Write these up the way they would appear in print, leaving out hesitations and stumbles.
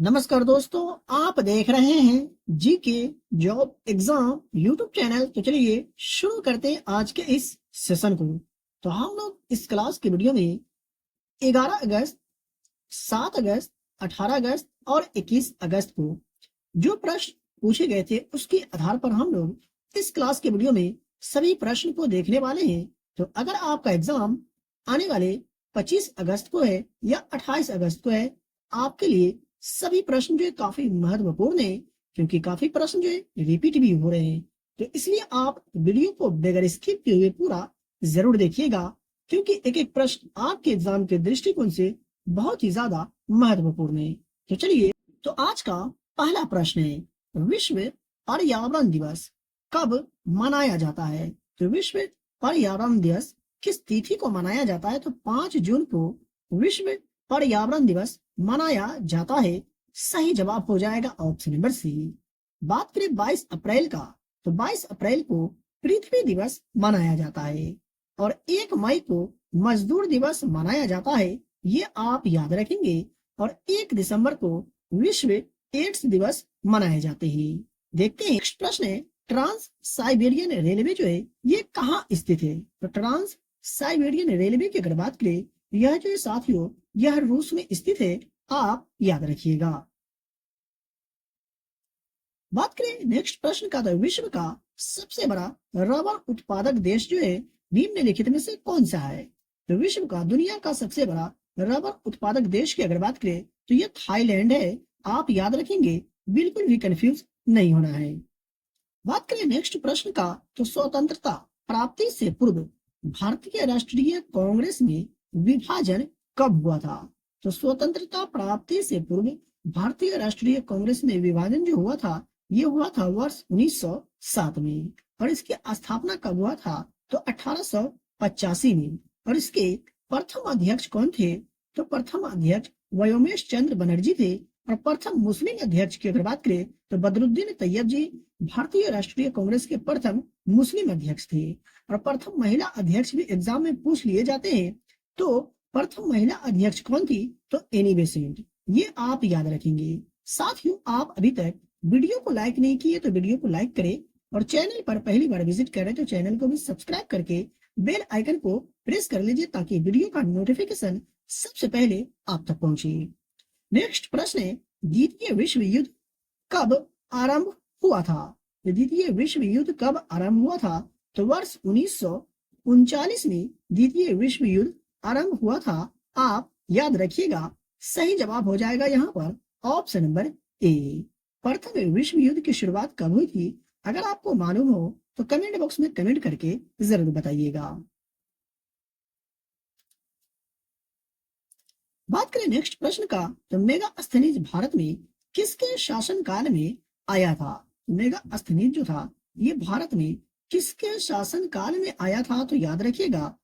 नमस्कार दोस्तों, आप देख रहे हैं GK job exam YouTube channel. तो चलिए शुरू करते हैं आज के इस सेशन को। तो हम लोग इस क्लास के वीडियो में 11 अगस्त, 7 अगस्त, 18 अगस्त और 21 अगस्त को जो प्रश्न पूछे गए थे उसके आधार पर हम लोग इस क्लास के वीडियो में सभी प्रश्न को देखने वाले हैं। तो अगर आपका एग्जाम आने वाले 25 अगस्त को है या 28 अगस्त को है, आपके लिए सभी प्रश्न जो है काफी महत्वपूर्ण है, क्योंकि काफी प्रश्न जो है रिपीट भी हो रहे हैं। तो इसलिए आप वीडियो को बगैर स्किप किए हुए पूरा जरूर देखिएगा, क्योंकि एक एक प्रश्न आपके एग्जाम के दृष्टिकोण से बहुत ही ज्यादा महत्वपूर्ण है। तो चलिए, तो आज का पहला प्रश्न है, विश्व पर्यावरण दिवस कब मनाया जाता है? तो विश्व पर्यावरण दिवस किस तिथि को मनाया जाता है? तो 5 जून को विश्व पर्यावरण दिवस मनाया जाता है। सही जवाब हो जाएगा ऑप्शन नंबर सी। बात करें 22 अप्रैल का, तो 22 अप्रैल को पृथ्वी दिवस मनाया जाता है और 1 मई को मजदूर दिवस मनाया जाता है, ये आप याद रखेंगे। और 1 दिसंबर को विश्व एड्स दिवस मनाए जाते हैं। देखते हैं नेक्स्ट प्रश्न है, ट्रांस साइबेरियन रेलवे जो है ये कहाँ स्थित है? तो ट्रांस साइबेरियन रेलवे की अगर बात करें, यह जो है साथियों यह रूस में स्थित है, आप याद रखिएगा। बात करें नेक्स्ट प्रश्न का, तो विश्व का सबसे बड़ा रबर उत्पादक देश जो है निम्नलिखित में से कौन सा है? तो विश्व का दुनिया का सबसे बड़ा रबर उत्पादक देश की अगर बात करें तो यह थाईलैंड है, आप याद रखेंगे, बिल्कुल भी कंफ्यूज नहीं होना है। बात करें नेक्स्ट प्रश्न का, तो स्वतंत्रता प्राप्ति से पूर्व भारतीय राष्ट्रीय कांग्रेस में विभाजन कब हुआ था? तो स्वतंत्रता प्राप्ति से पूर्व भारतीय राष्ट्रीय कांग्रेस में विभाजन जो हुआ था, ये हुआ था वर्ष 1907 में। और इसकी स्थापना कब हुआ था? तो 1885 में। और इसके प्रथम अध्यक्ष कौन थे? तो प्रथम अध्यक्ष व्योमेश चंद्र बनर्जी थे। और प्रथम मुस्लिम अध्यक्ष की अगर बात करें तो बदरुद्दीन तैयब जी भारतीय राष्ट्रीय कांग्रेस के प्रथम मुस्लिम अध्यक्ष थे। और प्रथम महिला अध्यक्ष भी एग्जाम में पूछ लिए जाते हैं, तो प्रथम महिला अध्यक्ष कौन थी? तो एनी बेसेंट, ये आप याद रखेंगे। साथियों, आप अभी तक वीडियो को लाइक नहीं किए तो वीडियो को लाइक करें, और चैनल पर पहली बार विजिट करें तो चैनल को भी सब्सक्राइब करके बेल आइकन को प्रेस कर लीजिए, ताकि वीडियो का नोटिफिकेशन सबसे पहले आप तक पहुंचे। नेक्स्ट प्रश्न है, द्वितीय विश्व युद्ध कब आरंभ हुआ था? द्वितीय विश्व युद्ध कब आरंभ हुआ था? तो वर्ष 1939 में द्वितीय विश्व युद्ध आरंभ हुआ था, आप याद रखिएगा। सही जवाब हो जाएगा यहाँ पर ऑप्शन नंबर ए। प्रथम विश्व युद्ध की शुरुआत कब हुई थी? अगर आपको मालूम हो तो कमेंट बॉक्स में कमेंट करके जरूर बताइएगा। बात करें नेक्स्ट प्रश्न का, तो मेगास्थनीज भारत में किसके शासन काल में आया था? मेगास्थनीज जो था ये भारत में किसके शासन काल में आया था? तो याद रखिएगा,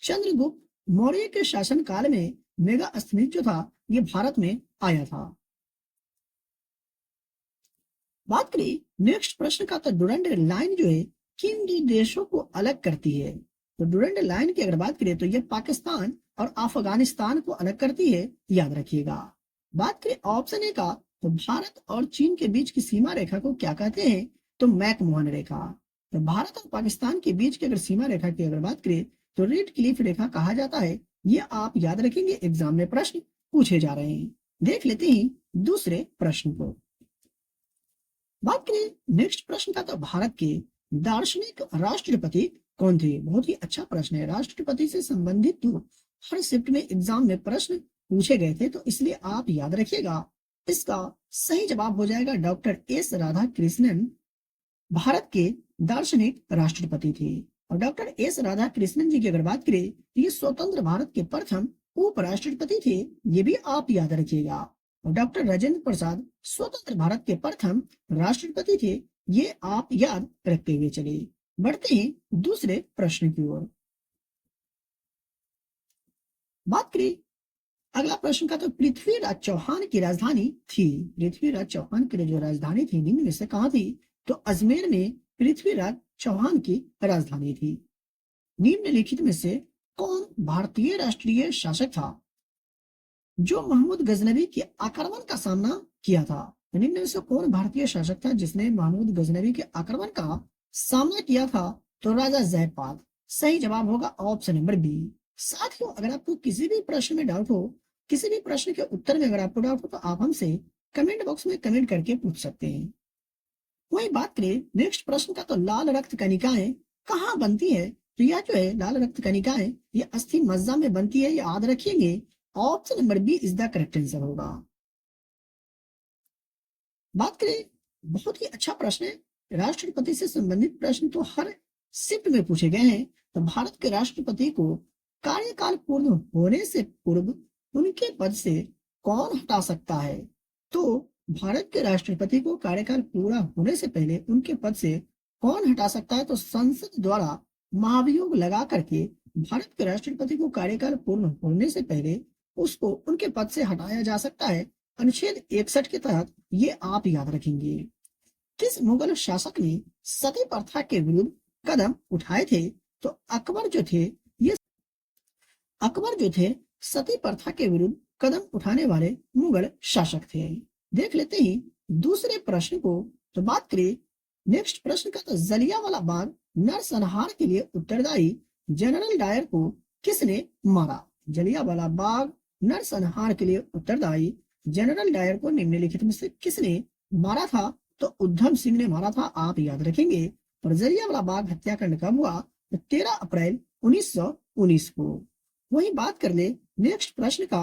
चंद्रगुप्त मौर्य के शासन काल में मेगास्थनीज जो था ये भारत में आया था। बात करें नेक्स्ट प्रश्न का, तो डुरंड लाइन जो है किन दो देशों को अलग करती है? तो डुरंड लाइन की अगर बात करें तो यह पाकिस्तान और अफगानिस्तान को अलग करती है, याद रखिएगा। बात करें ऑप्शन ए का, तो भारत और चीन के बीच की सीमा रेखा को क्या कहते हैं? तो मैकमोहन रेखा। तो भारत और पाकिस्तान के बीच की अगर सीमा रेखा की अगर बात करें तो रेड क्लिफ रेखा कहा जाता है, ये आप याद रखेंगे, एग्जाम में प्रश्न पूछे जा रहे हैं। देख लेते हैं दूसरे प्रश्न को। बात करें नेक्स्ट प्रश्न का, तो भारत के दार्शनिक राष्ट्रपति कौन थे? बहुत ही अच्छा प्रश्न है। राष्ट्रपति से संबंधित तो हर शिफ्ट में एग्जाम में प्रश्न पूछे गए थे, तो इसलिए आप याद रखिएगा। इसका सही जवाब हो जाएगा डॉक्टर एस राधा कृष्णन भारत के दार्शनिक राष्ट्रपति थे। और डॉक्टर एस राधा कृष्णन जी की अगर बात करें तो ये स्वतंत्र भारत के प्रथम उपराष्ट्रपति थे, ये भी आप याद रखिएगा। और डॉक्टर राजेंद्र प्रसाद स्वतंत्र भारत के प्रथम राष्ट्रपति थे, ये आप याद रखते हुए चले। बढ़ते हैं दूसरे प्रश्न की ओर। बात करें अगला प्रश्न का, तो पृथ्वीराज चौहान की राजधानी थी, पृथ्वीराज चौहान की जो राजधानी थी निम्न में से कहां थी? तो अजमेर में पृथ्वीराज चौहान की राजधानी थी। निम्नलिखित में से कौन भारतीय राष्ट्रीय शासक था? जो महमूद गजनवी के आक्रमण का सामना किया था। निम्न में से कौन भारतीय शासक था जिसने महमूद गजनवी के आक्रमण का सामना किया था? तो राजा जयपाल। सही जवाब होगा ऑप्शन नंबर बी। साथियों, अगर आपको किसी भी प्रश्न में डाउट हो, किसी भी प्रश्न के उत्तर में अगर आपको डाउट हो, तो आप हमसे कमेंट बॉक्स में कमेंट करके पूछ सकते हैं। वही बात करें नेक्स्ट प्रश्न का, तो लाल रक्त कणिकाएं कहाँ बनती है? तो यह जो है लाल रक्त कणिकाएं, ये अस्थि मज्जा में बनती है, याद रखिएंगे। Option number B is the correct answer होगा। बात करें, बहुत ही अच्छा प्रश्न है। राष्ट्रपति से संबंधित प्रश्न तो हर शिफ्ट में पूछे गए हैं। तो भारत के राष्ट्रपति को कार्यकाल पूर्ण होने से पूर्व उनके पद से कौन हटा सकता है? तो भारत के राष्ट्रपति को कार्यकाल पूरा होने से पहले उनके पद से कौन हटा सकता है? तो संसद द्वारा महाभियोग लगा करके भारत के राष्ट्रपति को कार्यकाल पूर्ण होने से पहले उसको उनके पद से हटाया जा सकता है। अनुच्छेद 61 के तहत ये आप याद रखेंगे। किस मुगल शासक ने सती प्रथा के विरुद्ध कदम उठाए थे? तो अकबर जो थे सती प्रथा के विरुद्ध कदम उठाने वाले मुगल शासक थे। देख लेते हैं दूसरे प्रश्न को। तो बात करें नेक्स्ट प्रश्न का, तो जलियांवाला बाग नरसंहार के लिए उत्तरदायी जनरल डायर को किसने मारा? जलियांवाला बाग नरसंहार के लिए उत्तरदायी जनरल डायर को निम्नलिखित में से किसने मारा था? तो उधम सिंह ने मारा था, आप याद रखेंगे। और जलियांवाला बाग हत्याकांड कब हुआ? तो 13 अप्रैल 1919 को। वही बात कर ले नेक्स्ट प्रश्न का।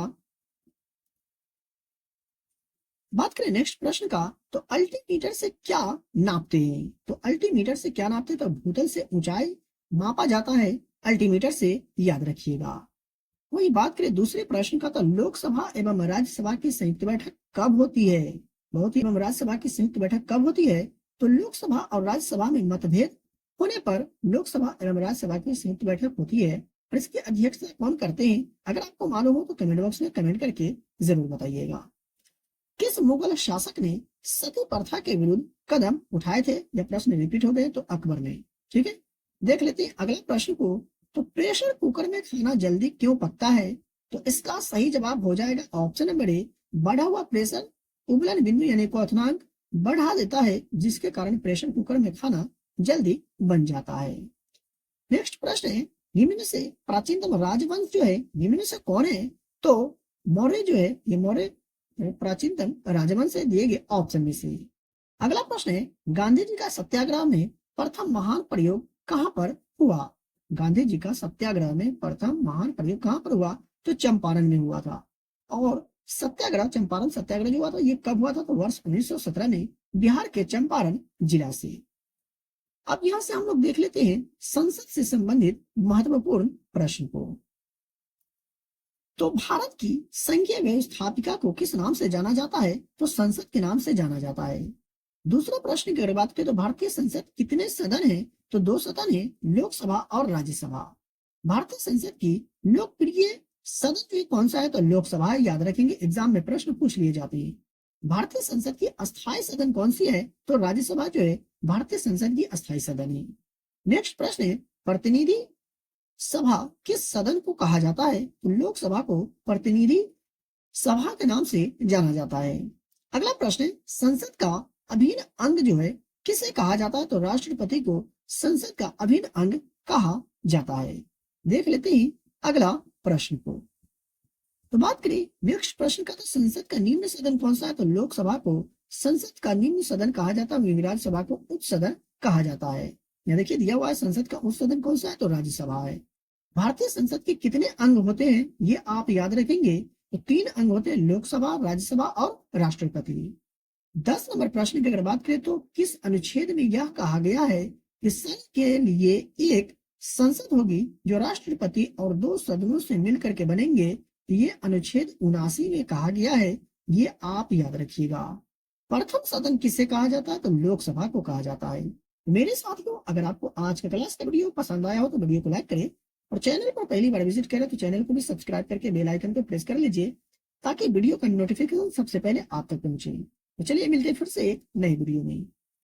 बात करें नेक्स्ट प्रश्न का, तो अल्टीमीटर से क्या नापते हैं? तो अल्टीमीटर से क्या नापते हैं? तो भूतल से ऊंचाई मापा जाता है अल्टीमीटर से, याद रखिएगा। वही बात करें दूसरे प्रश्न का, तो लोकसभा एवं राज्यसभा की संयुक्त बैठक कब होती है? बहुत ही एवं राज्यसभा की संयुक्त बैठक कब होती है? तो लोकसभा और राज्यसभा में मतभेद होने पर लोकसभा एवं राज्यसभा की संयुक्त बैठक होती है। और इसकी अध्यक्षता कौन करते हैं? अगर आपको मालूम हो तो कमेंट बॉक्स में कमेंट करके जरूर बताइएगा। किस मुगल शासक ने सती प्रथा के विरुद्ध कदम उठाए थे? यह प्रश्न रिपीट हो गए, तो अकबर ने। ठीक है, देख लेते हैं अगले प्रश्न को। तो प्रेशर कुकर में खाना जल्दी क्यों पकता है? तो इसका सही जवाब हो जाएगा ऑप्शन नंबर ए, बढ़ा हुआ प्रेशर उबलन बिंदु यानी क्वथनांक बढ़ा देता है, जिसके कारण प्रेशर कुकर में खाना जल्दी बन जाता है। नेक्स्ट प्रश्न है, निम्न में से प्राचीनतम राजवंश जो है निम्न में से कौन है? तो मौर्य जो है, ये मौर्य प्राचीनतम राजवंश से दिए गए ऑप्शन में से। अगला प्रश्न है, गांधी जी का सत्याग्रह में प्रथम महान प्रयोग कहां पर हुआ? गांधी जी का सत्याग्रह में प्रथम महान प्रयोग कहां पर हुआ? तो चंपारण में हुआ था। और सत्याग्रह, चंपारण सत्याग्रह जो हुआ था, ये कब हुआ था? तो वर्ष 1917 में बिहार के चंपारण जिला से। अब यहां से हम लोग देख लेते हैं संसद से संबंधित महत्वपूर्ण प्रश्न को। तो भारत की संघीय व्यवस्थापिका को किस नाम से जाना जाता है? तो संसद के नाम से जाना जाता है। दूसरा प्रश्न की अगर बात करें, तो भारतीय संसद कितने सदन है? तो 2 सदन है, लोकसभा और राज्यसभा। भारतीय संसद की लोकप्रिय सदन कौन सा है? तो लोकसभा है, याद रखेंगे, एग्जाम में प्रश्न पूछ लिए जाते हैं। भारतीय संसद की अस्थायी सदन कौन सी है? तो राज्यसभा जो है भारतीय संसद की अस्थायी सदन है। नेक्स्ट प्रश्न है, प्रतिनिधि सभा किस सदन को कहा जाता है? तो लोकसभा को प्रतिनिधि सभा के नाम से जाना जाता है। अगला प्रश्न है, संसद का अभिन्न अंग जो है किसे कहा जाता है? तो राष्ट्रपति को संसद का अभिन्न अंग कहा जाता है। देख लेते हैं अगला प्रश्न को। तो बात करें नेक्स्ट प्रश्न का, तो संसद का निम्न सदन कौन सा है? तो लोकसभा को संसद का निम्न सदन कहा जाता है, विधानसभा को उच्च सदन कहा जाता है। यहाँ देखिए दिया हुआ है संसद का उच्च सदन कौन सा है? तो राज्यसभा है। भारतीय संसद के कितने अंग होते हैं? ये आप याद रखेंगे। तो 3 अंग होते हैं, लोकसभा, राज्यसभा और राष्ट्रपति। 10 नंबर प्रश्न की अगर बात करें, तो किस अनुच्छेद में यह कहा गया है कि संघ के लिए एक संसद होगी जो राष्ट्रपति और 2 सदनों से मिलकर के बनेंगे? ये अनुच्छेद 79 में कहा गया है, ये आप याद रखिएगा। प्रथम सदन किसे कहा जाता है? तो लोकसभा को कहा जाता है। मेरे साथियों, अगर आपको आज का क्लास का वीडियो पसंद आया हो तो वीडियो को लाइक करें, और चैनल पर पहली बार विजिट करें तो चैनल को भी सब्सक्राइब करके बेल आइकन को प्रेस कर लीजिए, ताकि वीडियो का नोटिफिकेशन सबसे पहले आप तक पहुंचे। तो चलिए मिलते हैं फिर से एक नई वीडियो में।